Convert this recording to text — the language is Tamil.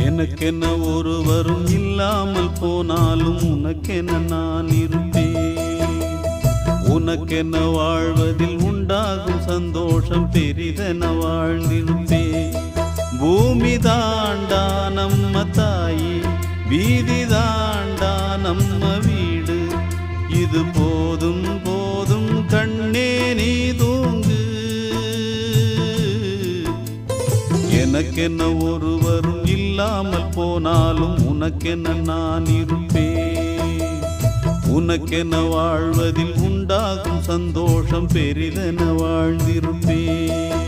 எனக்கென்ன ஒருவரும் இல்லாமல் போனாலும் உனக்கென்ன நான் இருப்பேன். உனக்கென்ன வாழ்வதில் உண்டாகும் சந்தோஷம் பெரிதென வாழ்ந்திருப்பேன். பூமி தாண்டா நம்ம தாயி, வீதி தாண்டா நம்ம வீடு. இது போதும் போதும் கண்ணே நீ தூங்கு. எனக்கென்ன ஒருவரும் இல்லாமல் போனாலும் உனக்கென்ன நான் இருப்பேன். உனக்கென்ன வாழ்வதில் உண்டாகும் சந்தோஷம் பெரிதென வாழ்ந்திருப்பேன்.